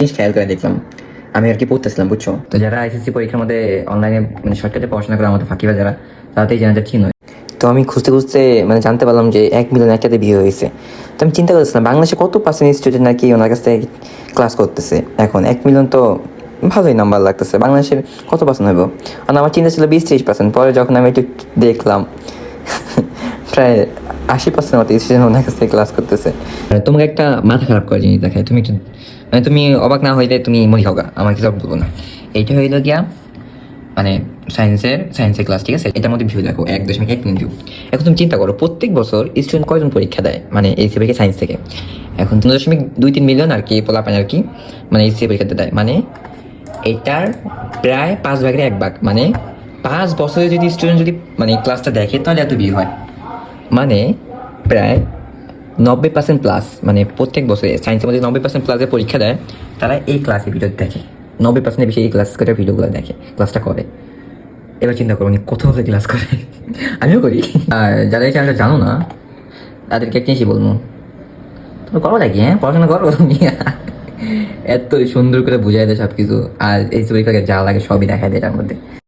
জিনিস খেয়াল করে দেখলাম, আমি আর কি পড়তেছিলাম বুঝছো, তো যারা এসএসসি পরীক্ষার মধ্যে অনলাইনে মানে শর্টকাটে পড়াশোনা করে আমাদের ফাঁকিবা যারা, তাড়াতাড়ি জানাটা ঠিক নয়। তো আমি খুঁজতে খুঁজতে মানে জানতে পারলাম যে 1 মিলিয়ন একটাতে বিয়ে হয়েছে। তো আমি চিন্তা করতেছিলাম বাংলাদেশে কত পার্সেন্ট স্টুডেন্ট নাকি ওনার কাছ থেকে ক্লাস করতেছে। এখন 1 মিলিয়ন তো ভালোই নাম্বার লাগতেছে, বাংলাদেশের কত পার্সেন্ট হইব? আর আমার চিন্তা ছিল 20-30%। পরে যখন আমি একটু দেখলাম প্রায় 80% মতো স্টুডেন্ট ওনার কাছ থেকে ক্লাস করতেছে। তোমাকে একটা মাথা খারাপ করার জিনিস দেখায়, তুমি একটু মানে তুমি অবাক না হইলে তুমি মরি হোগা, আমার কিছু বলবো না। এইটা হইল গিয়া মানে সায়েন্সের ক্লাস, ঠিক আছে? এটার মধ্যে ভিউ দেখো 1.1 মিলিয়ন ভিউ। এখন তুমি চিন্তা করো প্রত্যেক বছর স্টুডেন্ট কয়জন পরীক্ষা দেয় মানে এইচএসসি পরীক্ষা সায়েন্স থেকে? এখন 0.2-3 মিলিয়ন আর কি পোলাপান আর কি মানে এইচএসসি পরীক্ষাতে দেয়। মানে এটার প্রায় 5 ভাগের 1 ভাগ, মানে 5 বছরে যদি স্টুডেন্ট যদি মানে ক্লাসটা দেখে তাহলে এত ভিউ হয়। মানে প্রায় 90% প্লাস, মানে প্রত্যেক বছরে সায়েন্সের মধ্যে 90% প্লাসের পরীক্ষা দেয়, তারা এই ক্লাসের ভিডিও দেখে। 90%-এর বেশি এই ক্লাস করে ভিডিওগুলো দেখে, ক্লাসটা করে। এবার চিন্তা করো উনি কোথাও থেকে ক্লাস করে। আমিও করি। আর যারা এই চ্যানেলটা জানো না তাদেরকে একটা জিনিসই বলবো, তুমি করো নাকি, হ্যাঁ পড়াশোনা করো তুমি। এত সুন্দর করে বুঝাই দেয় সব কিছু, আর এই ছবিটাকে যা লাগে সবই দেখায় দেয় এটার মধ্যে।